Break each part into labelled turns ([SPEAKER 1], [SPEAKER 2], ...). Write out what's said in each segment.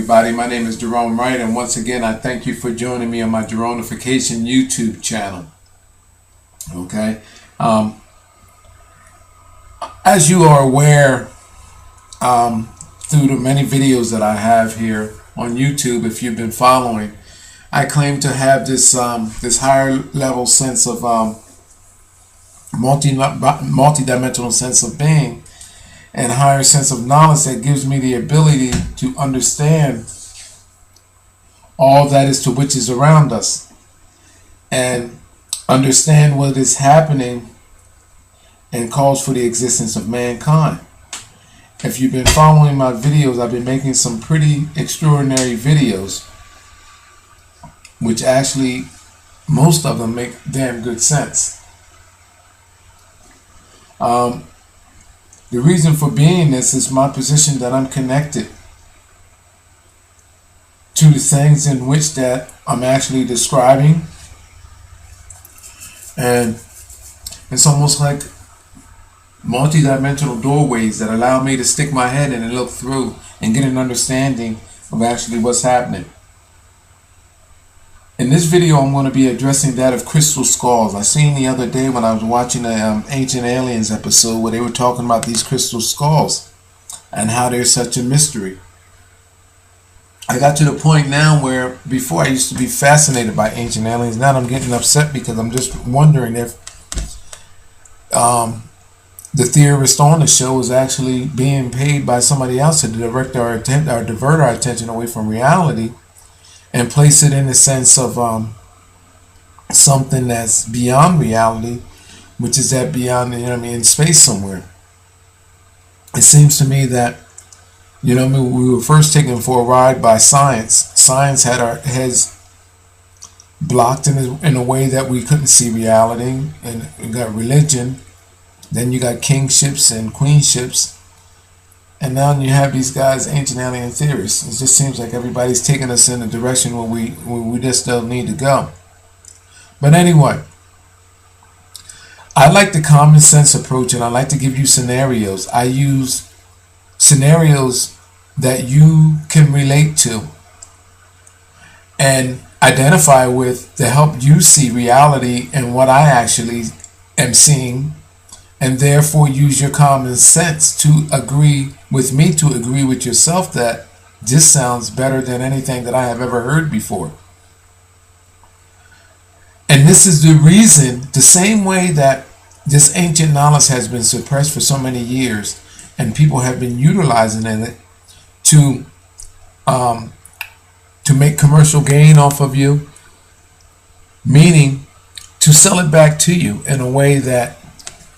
[SPEAKER 1] everybody. My name is Jerome Wright, and once again, I thank you for joining me on my Jeronification YouTube channel. Okay. As you are aware, through the many videos that I have here on YouTube, if you've been following, I claim to have this this higher level sense of multi-dimensional sense of being and higher sense of knowledge that gives me the ability to understand all that is to which is around us and understand what is happening and calls for the existence of mankind. If you've been following my videos, I've been making some pretty extraordinary videos, which actually most of them make damn good sense. The reason for being this is my position that I'm connected to the things in which that I'm actually describing, and it's almost like multi-dimensional doorways that allow me to stick my head in and look through and get an understanding of actually what's happening. In this video, I'm going to be addressing that of crystal skulls. I seen the other day when I was watching the Ancient Aliens episode where they were talking about these crystal skulls and how they're such a mystery. I got to the point now where before I used to be fascinated by ancient aliens. Now I'm getting upset because I'm just wondering if the theorist on the show is actually being paid by somebody else to direct our attention or divert our attention away from reality and place it in the sense of something that's beyond reality, which is that beyond, in space somewhere. It seems to me that, we were first taken for a ride by science. Science had our heads blocked in a way that we couldn't see reality, and we got religion. Then you got kingships and queenships. And now you have these guys, ancient alien theorists. It just seems like everybody's taking us in a direction where we just don't need to go. But anyway, I like the common sense approach, and I like to give you scenarios. I use scenarios that you can relate to and identify with to help you see reality and what I actually am seeing, and therefore use your common sense to agree with me, to agree with yourself that this sounds better than anything that I have ever heard before. And this is the reason, the same way that this ancient knowledge has been suppressed for so many years and people have been utilizing it to make commercial gain off of you, meaning to sell it back to you in a way that,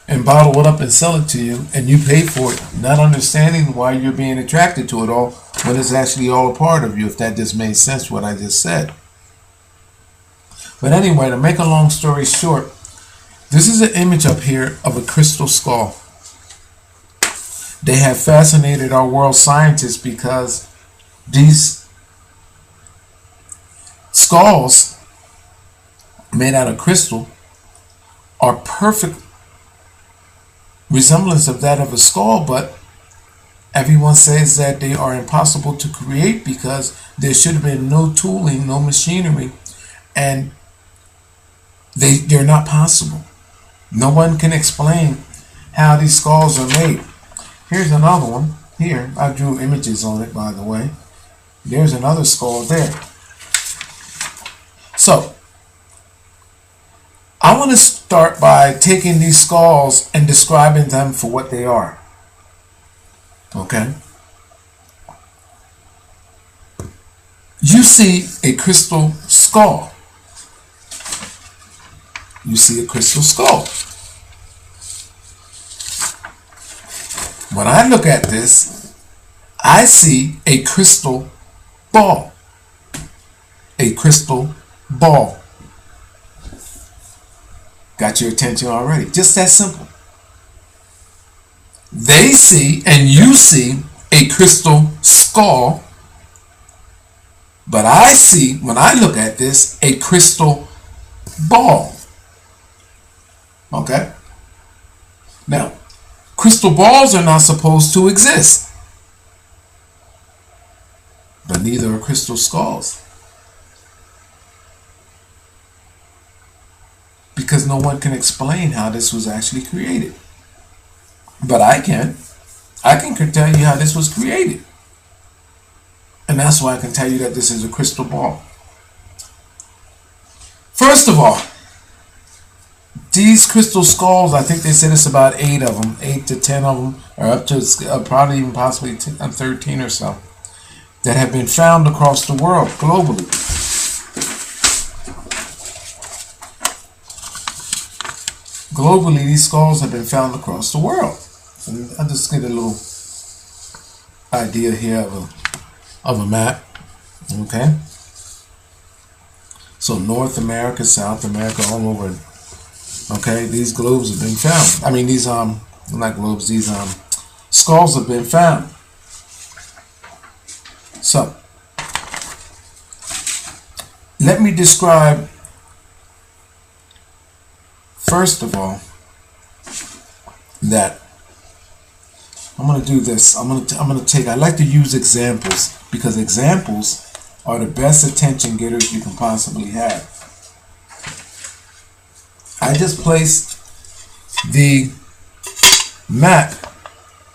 [SPEAKER 1] and bottle it up and sell it to you, and you pay for it, not understanding why you're being attracted to it all when it's actually all a part of you, if that just made sense what I just said. But anyway, to make a long story short, this is an image up here of a crystal skull. They have fascinated our world scientists because these skulls made out of crystal are perfect resemblance of that of a skull, but everyone says that they are impossible to create because there should have been no tooling, no machinery, and they're not possible. No one can explain how these skulls are made. Here's another one. Here, I drew images on it, by the way. There's another skull there. So, I want to start by taking these skulls and describing them for what they are. Okay? You see a crystal skull. You see a crystal skull. When I look at this, I see a crystal ball. A crystal ball. Got your attention already. Just that simple. They see and you see a crystal skull, but I see, when I look at this, a crystal ball. Okay? Now, crystal balls are not supposed to exist. but neither are crystal skulls, because no one can explain how this was actually created. But I can. I can tell you how this was created. And that's why I can tell you that this is a crystal ball. First of all, these crystal skulls, I think they said it's about 8 of them, 8 to 10 of them, or up to probably even possibly 13 or so, that have been found across the world, globally. Globally, these skulls have been found across the world. And I'll just get a little idea here of a map. Okay? So North America, South America, all over. Okay, these globes have been found. I mean, these not globes. These skulls have been found. So let me describe. First of all, that I'm going to do this. I'm going to take. I like to use examples because examples are the best attention getters you can possibly have. I just placed the map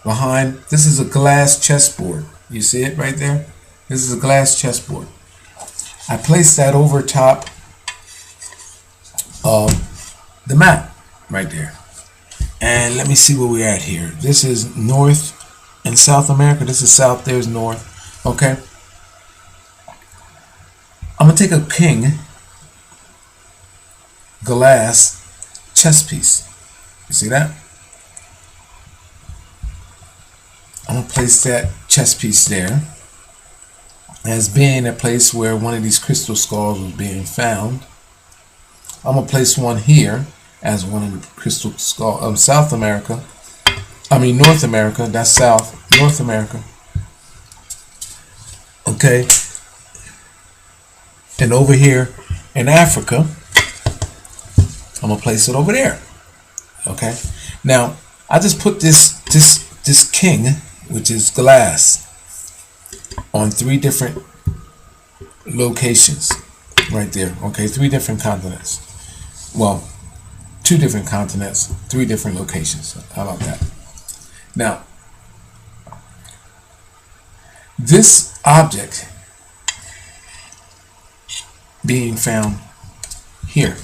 [SPEAKER 1] behind. This is a glass chessboard. You see it right there? This is a glass chessboard. I placed that over top of the map right there. And let me see where we're at here. This is North and South America. This is South, there's North. Okay. I'm going to take a king glass chess piece. You see that? I'm going to place that chess piece there as being a place where one of these crystal skulls was being found. I'm going to place one here as one of the crystal skulls of South America. I mean North America. That's South. North America. Okay. And over here in Africa, I'm going to place it over there. Okay. Now, I just put this king, which is glass, on 3 different locations right there. Okay, 3 different continents. Well, 2 different continents, 3 different locations. How about that? Now, this object being found here,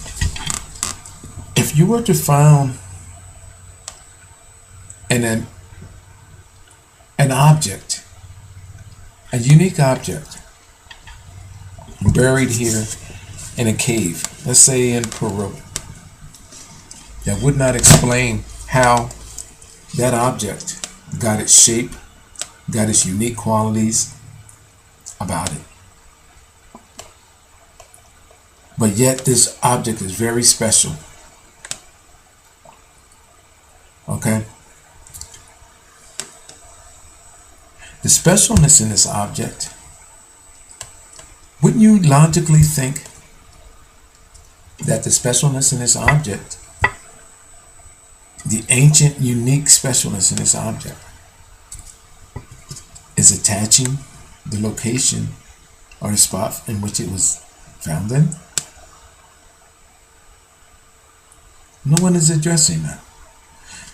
[SPEAKER 1] if you were to find an object, a unique object buried here in a cave, let's say in Peru, that would not explain how that object got its shape, got its unique qualities about it. But yet this object is very special. Okay? The specialness in this object, wouldn't you logically think that the specialness in this object, the ancient, unique specialness in this object, is attaching the location or the spot in which it was found in? No one is addressing that.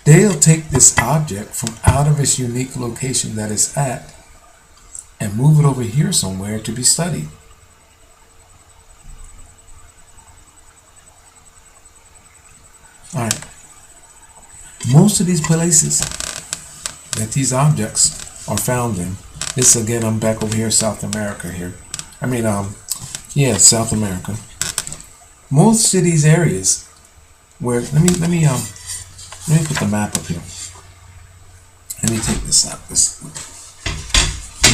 [SPEAKER 1] They'll take this object from out of its unique location that it's at and move it over here somewhere to be studied. Alright. Most of these places that these objects are found in, this again, I'm back over here, South America here. South America. Most of these areas where, let me put the map up here. Let me take this out.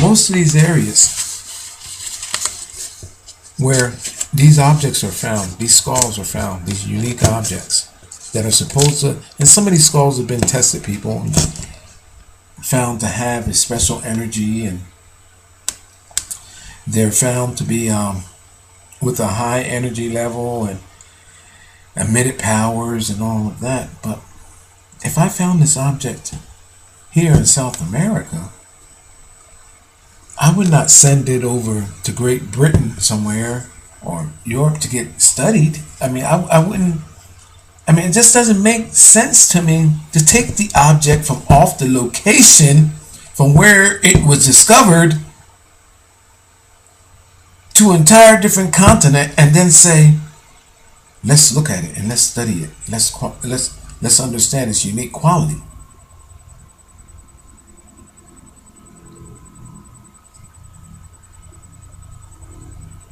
[SPEAKER 1] Most of these areas where these objects are found, these skulls are found, these unique objects that are supposed to, and some of these skulls have been tested, people, and found to have a special energy, and they're found to be with a high energy level and emitted powers and all of that. But if I found this object here in South America, I would not send it over to Great Britain somewhere or Europe to get studied. I wouldn't. It just doesn't make sense to me to take the object from off the location from where it was discovered to an entire different continent and then say, let's look at it and let's study it. Let's understand its unique quality.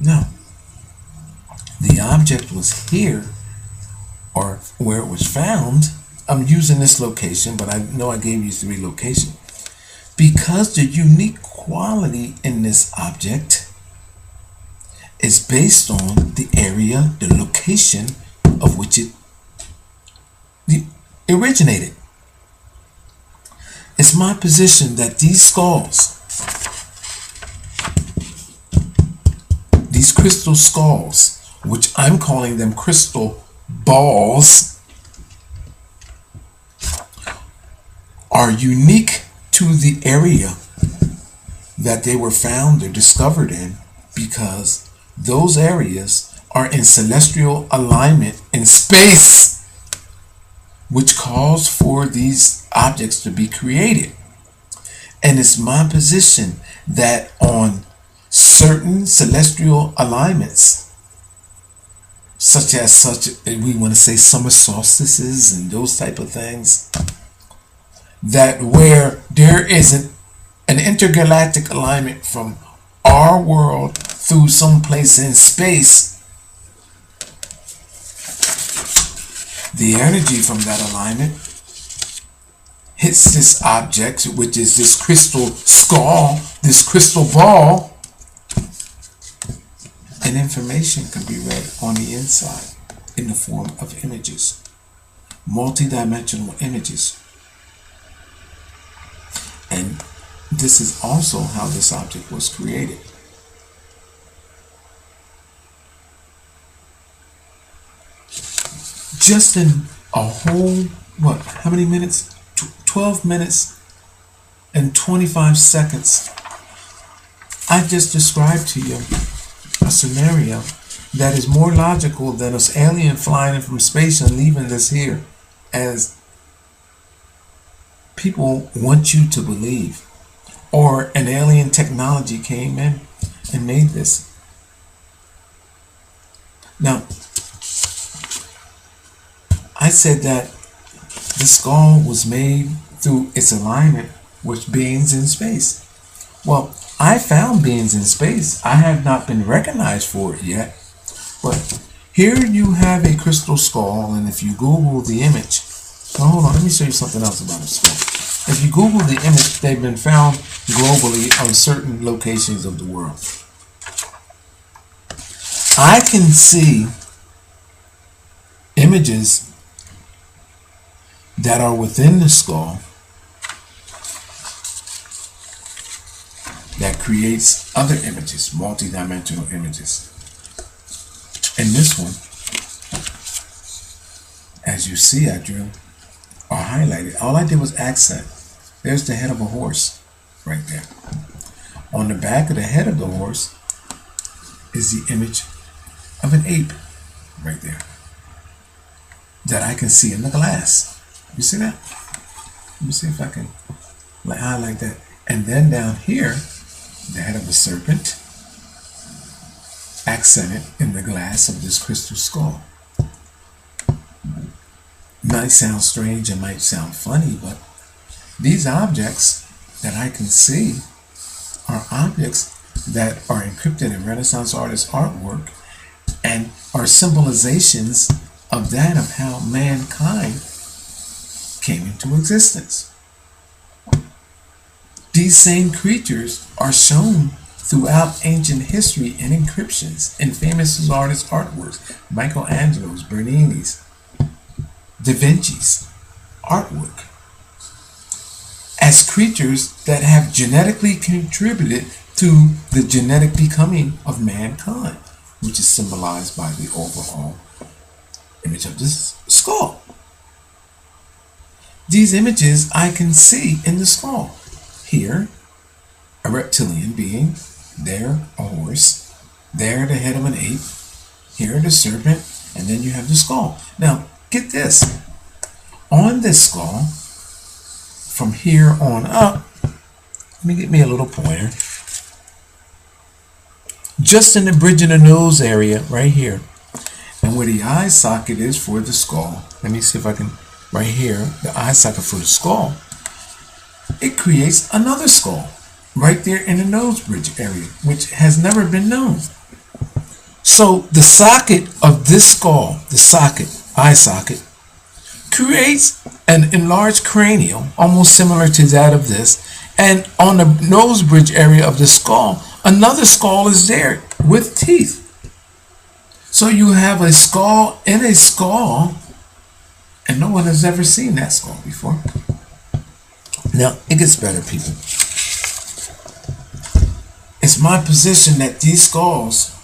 [SPEAKER 1] No. The object was here, or where it was found. I'm using this location, but I know I gave you 3 locations. Because the unique quality in this object is based on the area, the location of which it originated. It's my position that these skulls, these crystal skulls, which I'm calling them crystal balls, are unique to the area that they were found or discovered in, because those areas are in celestial alignment in space, which calls for these objects to be created. And it's my position that on certain celestial alignments, we want to say summer solstices and those type of things, that where there isn't an intergalactic alignment from our world through some place in space, the energy from that alignment hits this object, which is this crystal skull, this crystal ball, and information can be read on the inside in the form of images, multi-dimensional images. And this is also how this object was created. Just in a whole, how many minutes? 12 minutes and 25 seconds. I just described to you a scenario that is more logical than us alien flying in from space and leaving this here, as people want you to believe, or an alien technology came in and made this. Now, I said that the skull was made through its alignment with beings in space. Well, I found beings in space. I have not been recognized for it yet. But here you have a crystal skull, and if you Google the image, hold on, let me show you something else about a skull. If you Google the image, they've been found globally on certain locations of the world. I can see images that are within the skull that creates other images, multi-dimensional images. In this one, as you see, I drew or highlighted. All I did was accent. There's the head of a horse right there. On the back of the head of the horse is the image of an ape right there that I can see in the glass. You see that? Let me see if I can highlight that. And then down here, the head of a serpent accented in the glass of this crystal skull. Might sound strange and might sound funny, but these objects that I can see are objects that are encrypted in Renaissance artist artwork and are symbolizations of that of how mankind came into existence. These same creatures are shown throughout ancient history in inscriptions in famous artist artworks, Michelangelo's, Bernini's, Da Vinci's artwork, as creatures that have genetically contributed to the genetic becoming of mankind, which is symbolized by the overall image of this skull. These images I can see in the skull. Here, a reptilian being, there a horse, there the head of an ape, here the serpent, and then you have the skull. Now, get this. On this skull, from here on up, let me get me a little pointer. Just in the bridge of the nose area, right here, and where the eye socket is for the skull. Let me see if I can, right here, the eye socket for the skull. It creates another skull right there in the nose bridge area, which has never been known. So the socket of this skull, the socket, eye socket, creates an enlarged cranium, almost similar to that of this, and on the nose bridge area of the skull, another skull is there with teeth. So you have a skull in a skull, and no one has ever seen that skull before. Now, it gets better, people. It's my position that these skulls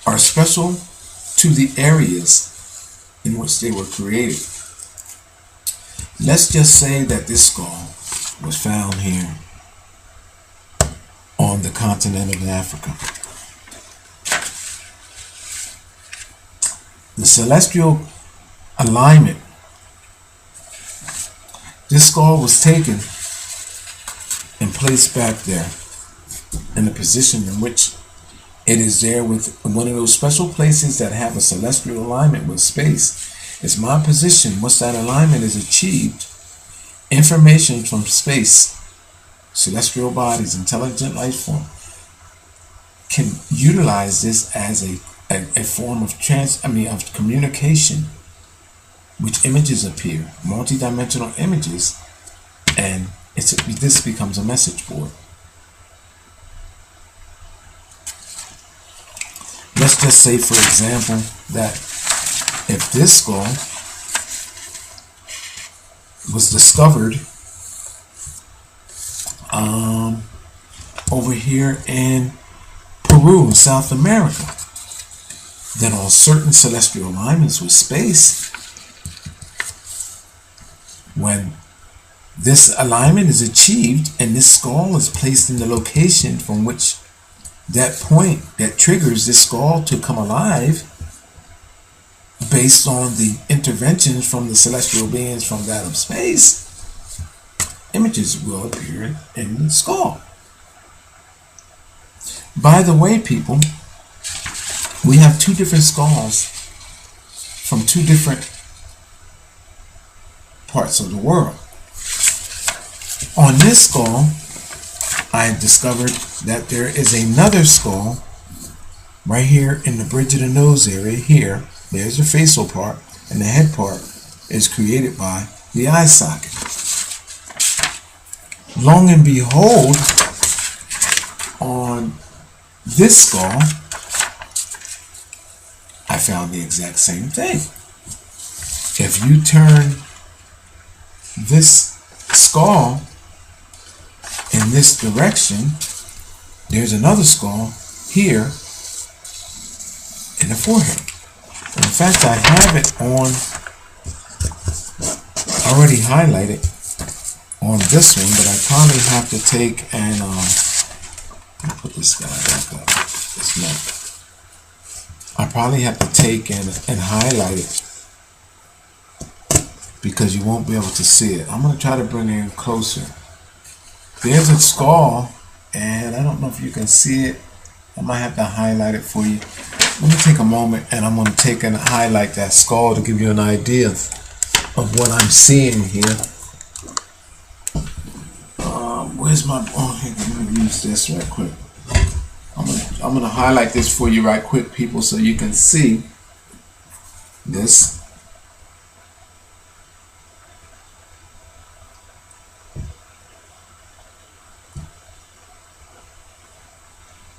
[SPEAKER 1] are special to the areas in which they were created. Let's just say that this skull was found here on the continent of Africa. The celestial alignment, this skull was taken and placed back there in the position in which it is there, with one of those special places that have a celestial alignment with space. It's my position, once that alignment is achieved, information from space, celestial bodies, intelligent life form, can utilize this as a form of of communication, which images appear, multi-dimensional images, and this becomes a message board. Let's just say, for example, that if this skull was discovered over here in Peru, in South America, then on certain celestial alignments with space, when this alignment is achieved and this skull is placed in the location from which that point that triggers this skull to come alive, based on the interventions from the celestial beings from that of space, images will appear in the skull. By the way, people, we have two different skulls from two different parts of the world. On this skull, I discovered that there is another skull right here in the bridge of the nose area here. There's the facial part, and the head part is created by the eye socket. Long and behold, on this skull, I found the exact same thing. If you turn this skull in this direction, there's another skull here in the forehead. In fact, I have it on, already highlighted on this one, but I probably have to take and put this guy back up. It's not. I probably have to take and highlight it because you won't be able to see it. I'm going to try to bring it in closer. There's a skull, and I don't know if you can see it. I might have to highlight it for you. Let me take a moment, and I'm going to take and highlight that skull to give you an idea of what I'm seeing here. Where's my, oh, here, let me use this right quick. I'm gonna highlight this for you right quick, people, so you can see this.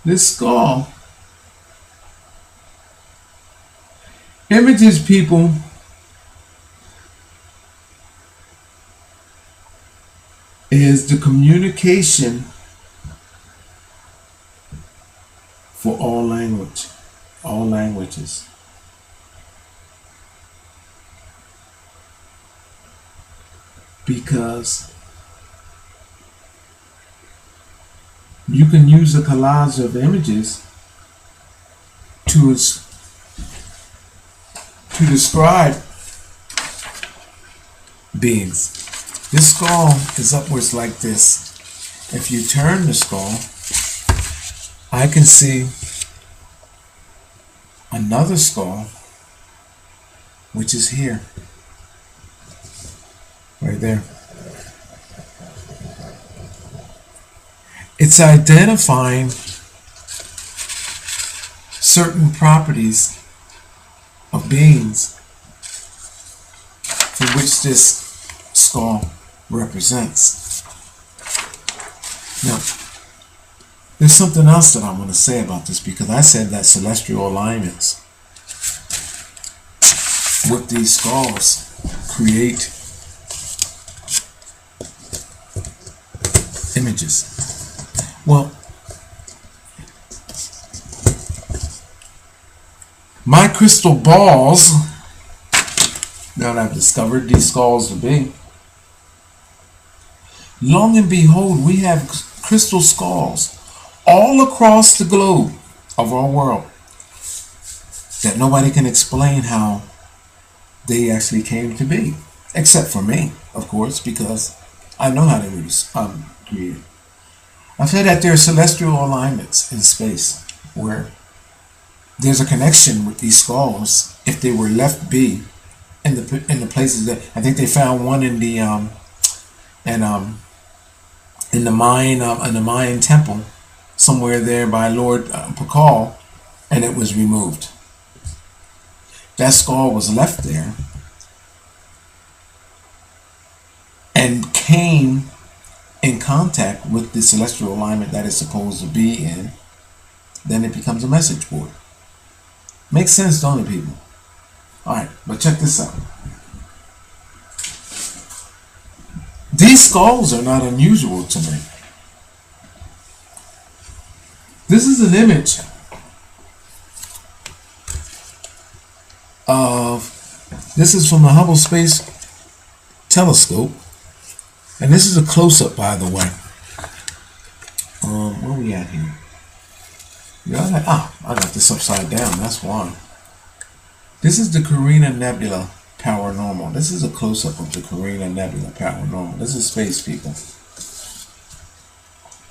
[SPEAKER 1] This skull images, people, is the communication for all languages. Because you can use a collage of images to describe beings. This skull is upwards like this. If you turn the skull, I can see another skull, which is here, right there. It's identifying certain properties of beings for which this skull represents. Now, there's something else that I want to say about this, because I said that celestial alignments with these skulls create images. Well, my crystal balls, now that I've discovered these skulls to be, long and behold, we have crystal skulls all across the globe of our world that nobody can explain how they actually came to be, except for me, of course, because I know how they were created. I've said that there are celestial alignments in space where there's a connection with these skulls if they were left be in the places that I think they found one in the Mayan temple somewhere there by Lord Pakal, and it was removed. That skull was left there and came in contact with the celestial alignment that it's supposed to be in. Then it becomes a message board. Makes sense, don't it, people? Alright, but check this out. These skulls are not unusual to me. This is an image this is from the Hubble Space Telescope, and this is a close-up, by the way. Where are we at here? I got this upside down, that's why. This is the Carina Nebula Paranormal. This is a close-up of the Carina Nebula Paranormal. This is space, people.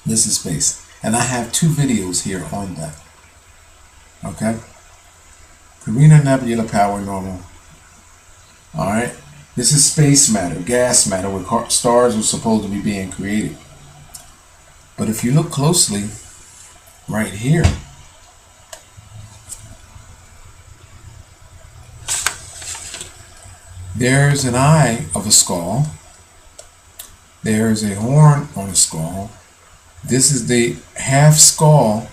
[SPEAKER 1] This is space. And I have 2 videos here on that. Okay? Carina Nebula Paranormal. Alright? This is space matter, gas matter, where stars are supposed to be being created. But if you look closely, right here, there's an eye of a skull. There's a horn on a skull. This is the half skull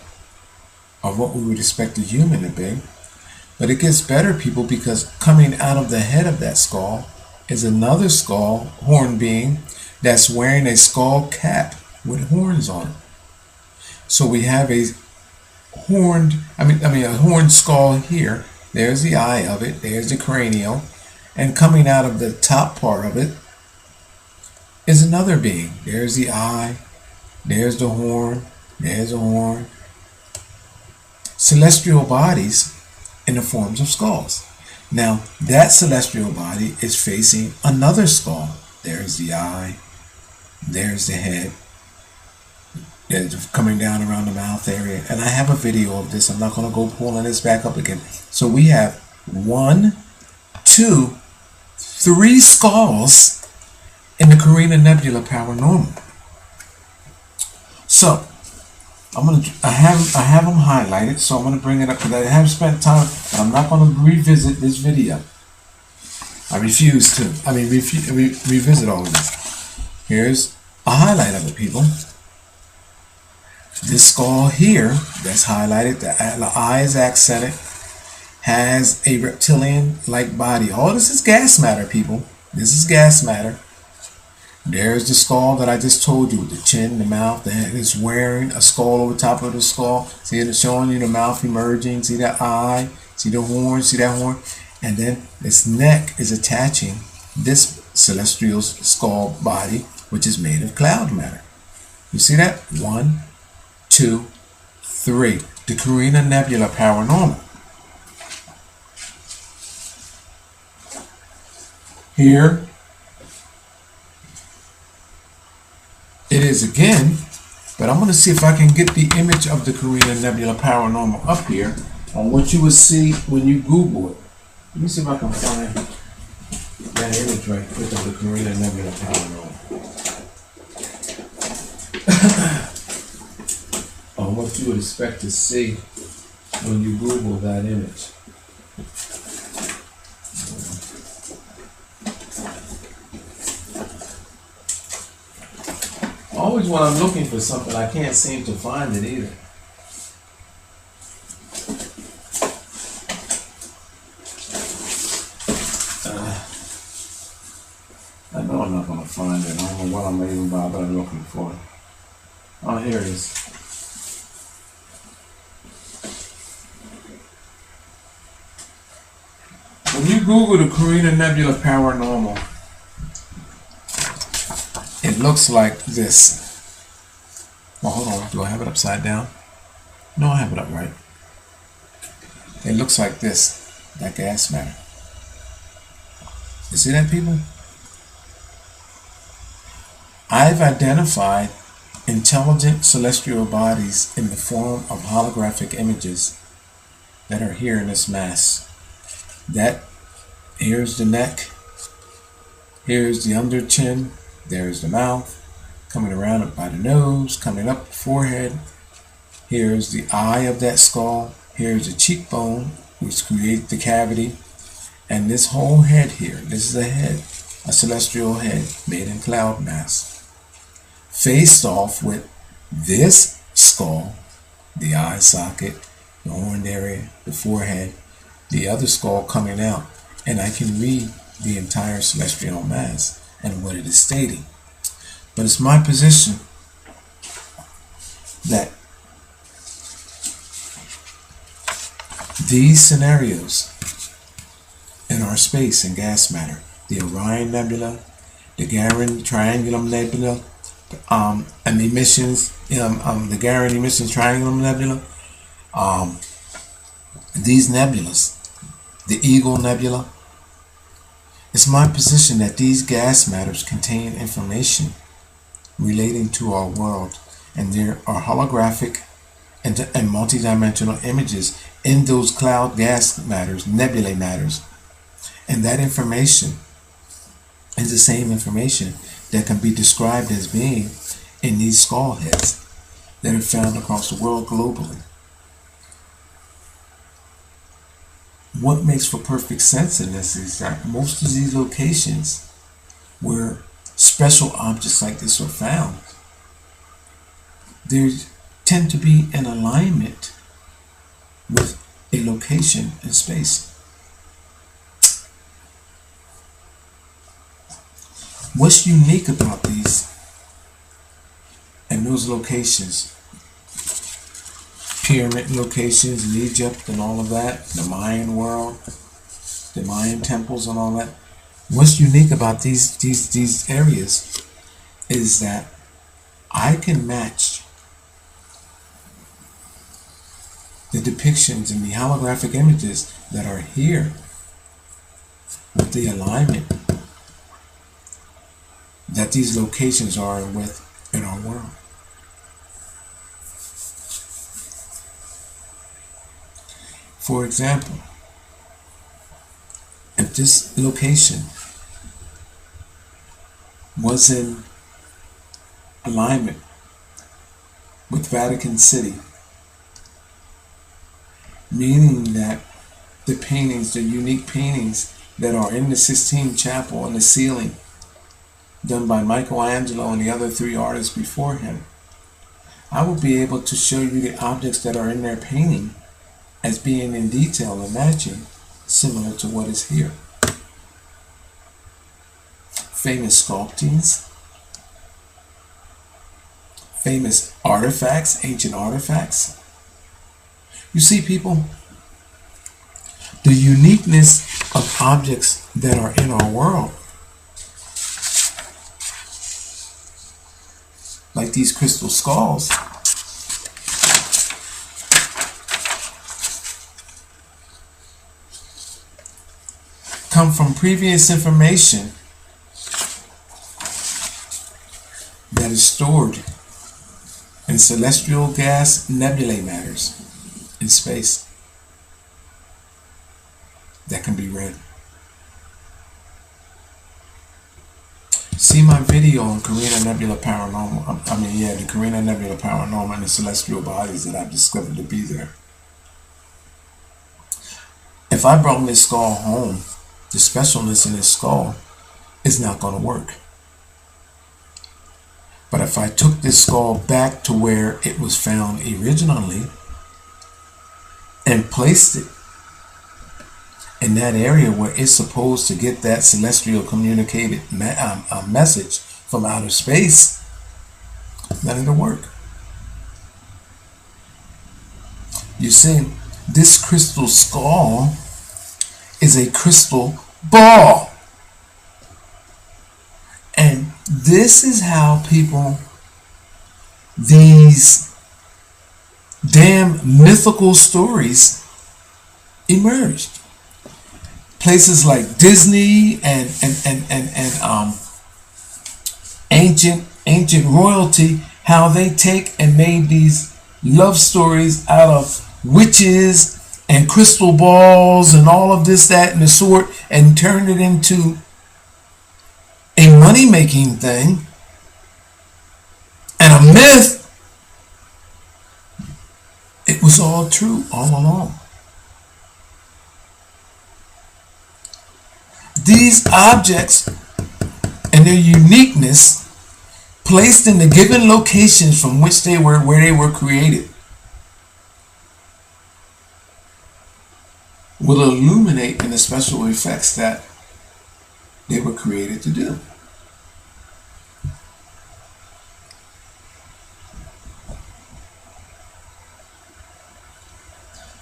[SPEAKER 1] of what we would expect a human to be. But it gets better, people, because coming out of the head of that skull is another skull, horn being, that's wearing a skull cap with horns on it. So we have a horned, a horned skull here. There's the eye of it. There's the cranial. And coming out of the top part of it is another being. There's the eye. There's the horn. There's a horn. Celestial bodies in the forms of skulls. Now, that celestial body is facing another skull. There's the eye. There's the head. It's coming down around the mouth area. And I have a video of this. I'm not going to go pulling this back up again. So we have 1, 2, 3 skulls in the Carina Nebula Paranormal. So I have them highlighted, so I'm gonna bring it up because I have spent time, but I'm not gonna revisit this video. I refuse to. Revisit all of this. Here's a highlight of it, people. This skull here that's highlighted, the eye is accented, has a reptilian-like body. All this is gas matter, people. This is gas matter. There's the skull that I just told you, the chin, the mouth, the head. It's wearing a skull over top of the skull. See it showing you the mouth emerging. See that eye? See the horn? See that horn? And then its neck is attaching this celestial skull body, which is made of cloud matter. You see that? 1, 2, 3. The Carina Nebula Paranormal. Here it is again, but I'm going to see if I can get the image of the Carina Nebula Paranormal up here on what you would see when you Google it. Let me see if I can find that image right quick of the Carina Nebula Paranormal. On what you would expect to see when you Google that image. Always when I'm looking for something, I can't seem to find it either. I know I'm not going to find it. I don't know what I'm even bothering looking for. Oh, here it is. When you Google the Carina Nebula Paranormal, it looks like this. Well, hold on. Do I have it upside down? No, I have it upright. It looks like this. That gas matter. You see that, people? I've identified intelligent celestial bodies in the form of holographic images that are here in this mass. Here's the neck, here's the under chin, there's the mouth, coming around up by the nose, coming up the forehead, here's the eye of that skull, here's the cheekbone, which creates the cavity, and this whole head here, this is a head, a celestial head made in cloud mass, faced off with this skull, the eye socket, the horn area, the forehead, the other skull coming out, and I can read the entire celestial mass and what it is stating. But it's my position that these scenarios in our space and gas matter, the Orion Nebula, the Garan Triangulum Nebula, and the emissions, the Garan Emissions Triangulum Nebula, these nebulas, the Eagle Nebula. It's my position that these gas matters contain information relating to our world, and there are holographic and multidimensional images in those cloud gas matters, nebulae matters, and that information is the same information that can be described as being in these skull heads that are found across the world globally. What makes for perfect sense in this is that most of these locations where special objects like this are found, there tend to be an alignment with a location in space. What's unique about these and those locations? Pyramid locations in Egypt and all of that, the Mayan world, the Mayan temples and all that. What's unique about these areas is that I can match the depictions and the holographic images that are here with the alignment that these locations are with in our world. For example, if this location was in alignment with Vatican City, meaning that the paintings, the unique paintings that are in the Sistine Chapel on the ceiling, done by Michelangelo and the other three artists before him, I will be able to show you the objects that are in their painting as being in detail and matching, similar to what is here. Famous sculptings, famous artifacts, ancient artifacts. You see, people, the uniqueness of objects that are in our world, like these crystal skulls, found from previous information that is stored in celestial gas nebulae matters in space that can be read. See my video on Carina Nebula Paranormal. The Carina Nebula Paranormal and the celestial bodies that I've discovered to be there. If I brought this skull home, the specialness in this skull is not going to work. But if I took this skull back to where it was found originally and placed it in that area where it's supposed to get that celestial communicated message from outer space, then it'll work. You see, this crystal skull is a crystal ball. And this is how these damn mythical stories emerged. Places like Disney and ancient royalty, how they take and made these love stories out of witches and crystal balls and all of this, that, and the sort, and turned it into a money-making thing and a myth. It was all true all along. These objects and their uniqueness, placed in the given locations from which they were, where they were created, will illuminate in the special effects that they were created to do.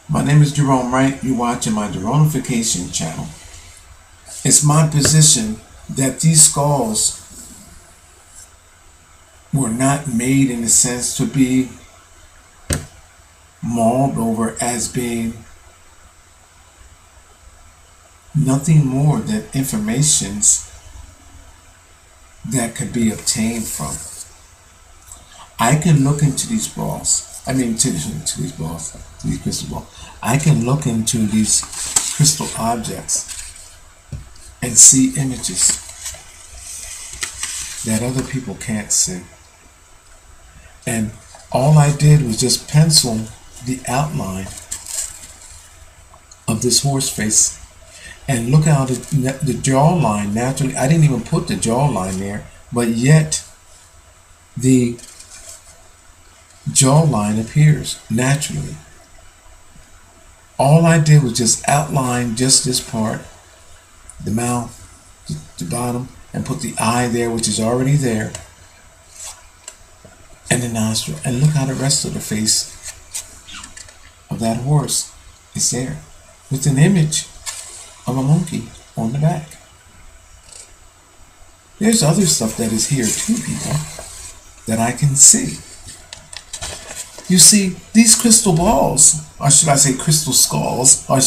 [SPEAKER 1] My name is Jerome Wright. You're watching my Jeronification channel. It's my position that these skulls were not made in a sense to be mauled over as being nothing more than informations that could be obtained from. I can look into these balls. To these balls, to these crystal balls. I can look into these crystal objects and see images that other people can't see. And all I did was just pencil the outline of this horse face and look how the jawline naturally, I didn't even put the jawline there, but yet the jawline appears naturally. All I did was just outline just this part, the mouth, the bottom, and put the eye there, which is already there, and the nostril. And look how the rest of the face of that horse is there, with an image of a monkey on the back. There's other stuff that is here too, people, that I can see. You see, these crystal balls, or should I say crystal skulls, are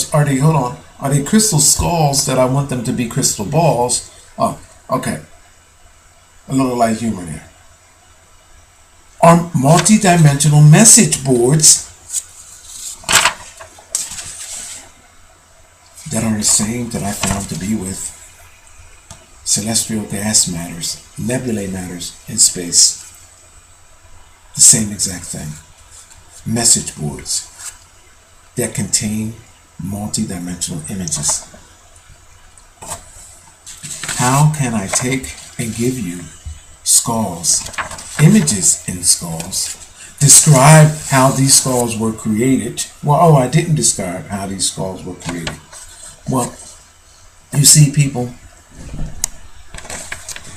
[SPEAKER 1] they crystal skulls that I want them to be crystal balls? Oh, okay. A little light humor there. Are multi-dimensional message boards that are the same that I found to be with celestial gas matters, nebulae matters in space. The same exact thing. Message boards that contain multi-dimensional images. How can I take and give you skulls, images in skulls, describe how these skulls were created? Well, I didn't describe how these skulls were created. Well, you see, people,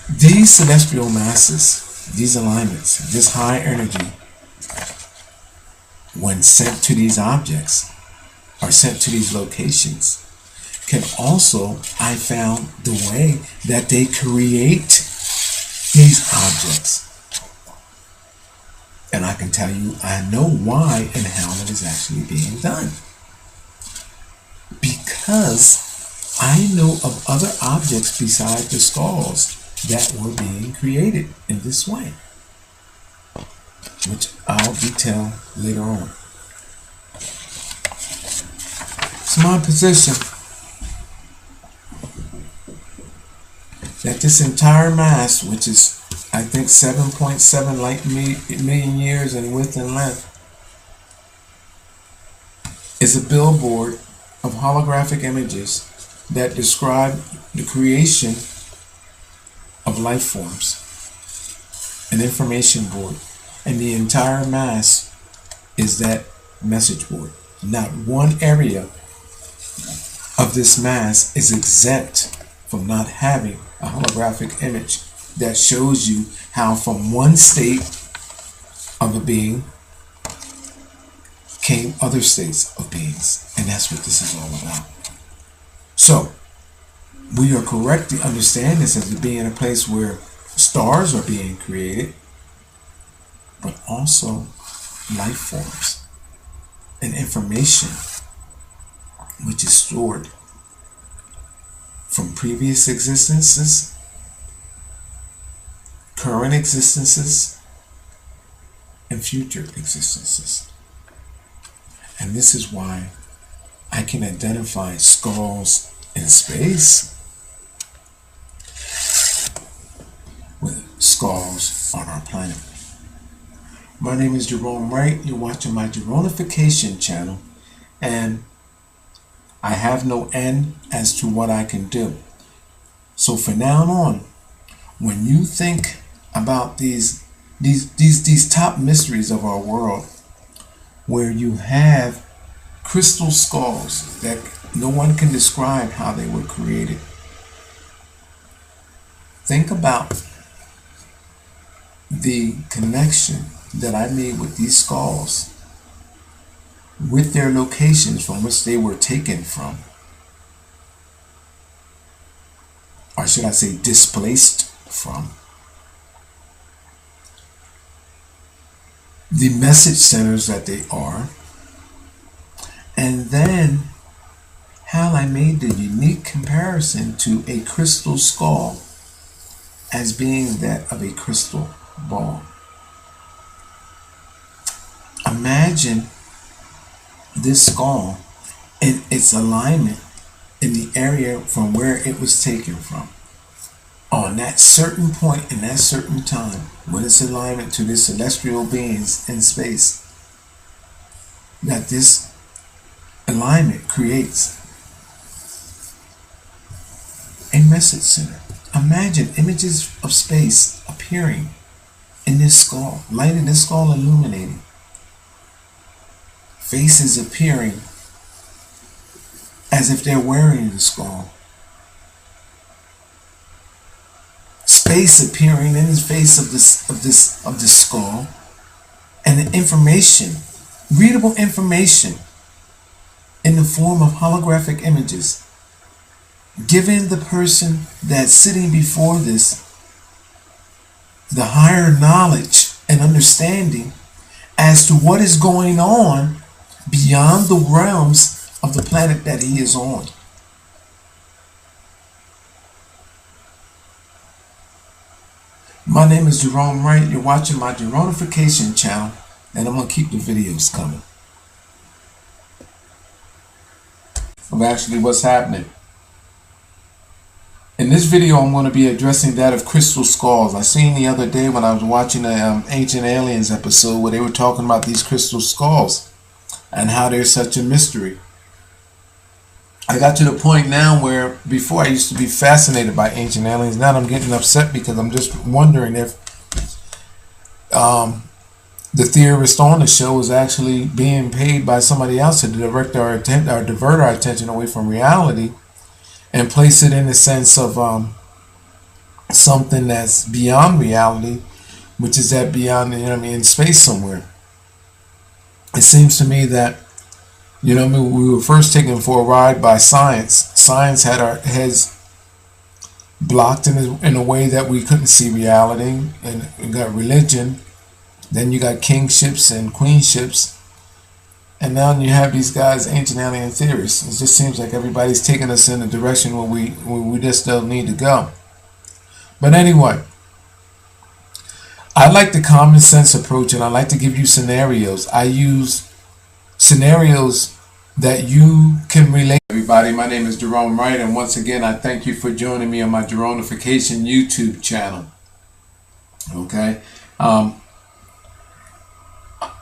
[SPEAKER 1] these celestial masses, these alignments, this high energy, when sent to these objects, or sent to these locations, can also, I found the way that they create these objects. And I can tell you, I know why and how it is actually being done. Because I know of other objects besides the skulls that were being created in this way, which I'll detail later on. It's my position that this entire mass, which is I think 7.7 light million years in width and length, is a billboard of holographic images that describe the creation of life forms, an information board, and the entire mass is that message board. Not one area of this mass is exempt from not having a holographic image that shows you how from one state of a being came other states of beings. And that's what this is all about. So, we are correct to understand this as being a place where stars are being created, but also life forms and information which is stored from previous existences, current existences, and future existences. And this is why I can identify skulls in space with skulls on our planet. My name is Jerome Wright. You're watching my Jeronification channel, and I have no end as to what I can do. So from now on, when you think about these top mysteries of our world, where you have crystal skulls that no one can describe how they were created, think about the connection that I made with these skulls, with their locations from which they were taken from, or should I say displaced from, the message centers that they are, and then how I made the unique comparison to a crystal skull as being that of a crystal ball. Imagine this skull in its alignment in the area from where it was taken from. On that certain point in that certain time, when its alignment to the celestial beings in space, that this alignment creates a message center. Imagine images of space appearing in this skull, lighting this skull illuminating. Faces appearing as if they're wearing the skull. Space appearing in the face of this skull, and the information, readable information, in the form of holographic images, giving the person that's sitting before this the higher knowledge and understanding as to what is going on beyond the realms of the planet that he is on. My name is Jerome Wright. You're watching my Jeronification channel, and I'm going to keep the videos coming of actually what's happening. In this video, I'm going to be addressing that of crystal skulls. I seen the other day when I was watching the Ancient Aliens episode where they were talking about these crystal skulls and how they're such a mystery. I got to the point now where before I used to be fascinated by ancient aliens. Now I'm getting upset because I'm just wondering if the theorist on the show is actually being paid by somebody else to direct our attention or divert our attention away from reality and place it in the sense of something that's beyond reality, which is that beyond, in space somewhere. It seems to me that, we were first taken for a ride by science. Science had our heads blocked in a way that we couldn't see reality, and we got religion. Then you got kingships and queenships, And now you have these guys, ancient alien theorists. It just seems like everybody's taking us in a direction where we just don't need to go. But anyway, I like the common sense approach, and I like to give you scenarios. I use scenarios that you can relate. Everybody, my name is Jerome Wright, and once again, I thank you for joining me on my Jeronification YouTube channel. Okay,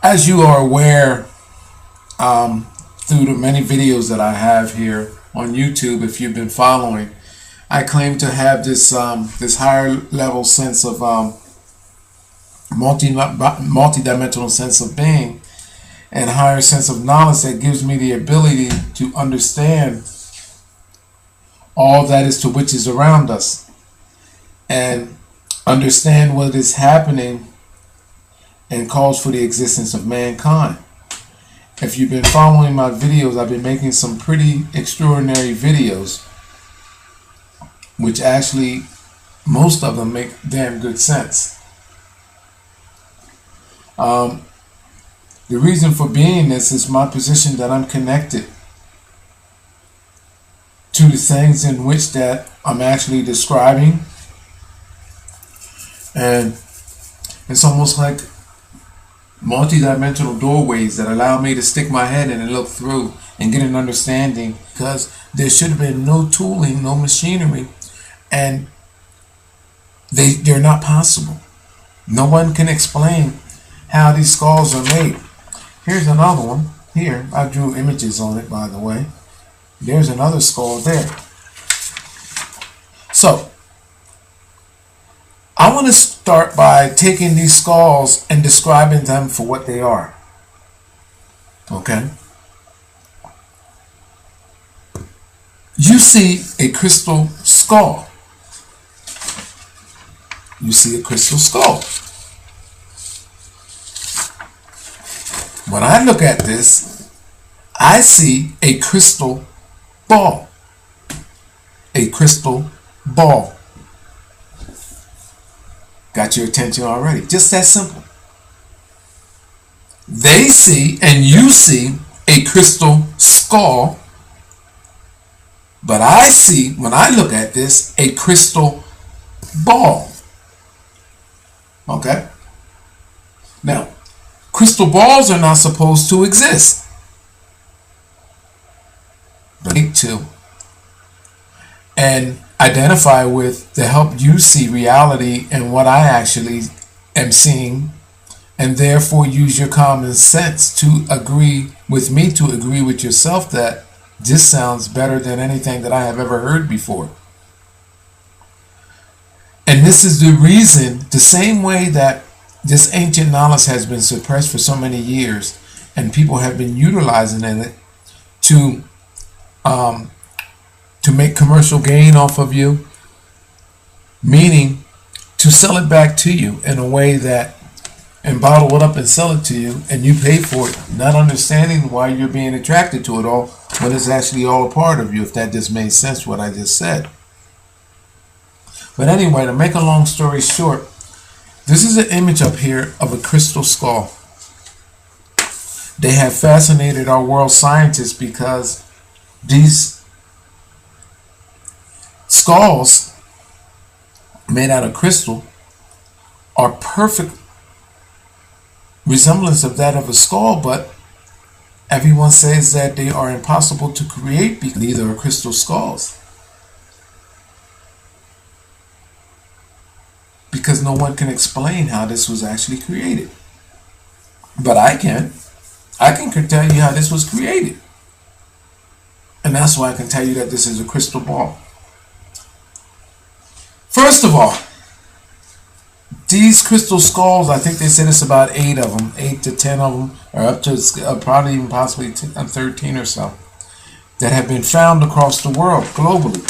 [SPEAKER 1] as you are aware, through the many videos that I have here on YouTube, if you've been following, I claim to have this this higher level sense of multi-dimensional sense of being and higher sense of knowledge that gives me the ability to understand all that is to which is around us and understand what is happening and calls for the existence of mankind. If you've been following my videos, I've been making some pretty extraordinary videos, which actually, most of them make damn good sense. The reason for being this is my position that I'm connected to the things in which that I'm actually describing. And it's almost like multi-dimensional doorways that allow me to stick my head in and look through and get an understanding, because there should have been no tooling, no machinery, and they're not possible. No one can explain how these skulls are made. Here's another one. Here, I drew images on it, by the way. There's another skull there. So, I want to start by taking these skulls and describing them for what they are. Okay? You see a crystal skull. You see a crystal skull. When I look at this, I see a crystal ball. A crystal ball. Got your attention already. Just that simple. They see and you see a crystal skull, but I see, when I look at this, a crystal ball. Okay? Now, crystal balls are not supposed to exist. But they need to. And identify with to help you see reality and what I actually am seeing, and therefore use your common sense to agree with me, to agree with yourself that this sounds better than anything that I have ever heard before. And this is the reason, the same way that this ancient knowledge has been suppressed for so many years and people have been utilizing it to make commercial gain off of you, meaning to sell it back to you in a way that, and bottle it up and sell it to you, and you pay for it, not understanding why you're being attracted to it all when it's actually all a part of you, if that just made sense what I just said. But anyway, to make a long story short, this is an image up here of a crystal skull. They have fascinated our world scientists because these skulls made out of crystal are perfect resemblance of that of a skull, but everyone says that they are impossible to create because these are crystal skulls. Because no one can explain how this was actually created. But I can. I can tell you how this was created. And that's why I can tell you that this is a crystal ball. First of all, these crystal skulls, I think they said it's about 8 of them, 8 to 10 of them, or up to probably even possibly 13 or so, that have been found across the world, globally.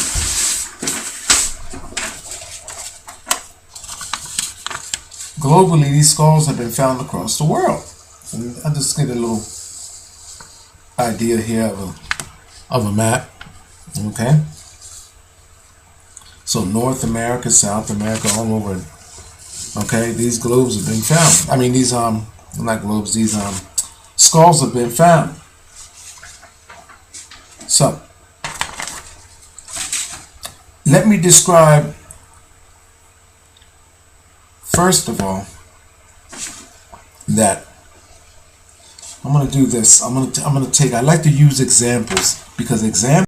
[SPEAKER 1] Globally, these skulls have been found across the world. And I'll just get a little idea here of a map, okay? So North America, South America, all over. Okay, these globes have been found. I mean, these not globes. These skulls have been found. So, let me describe, first of all, that I'm going to do this. I'm going to take, I like to use examples because examples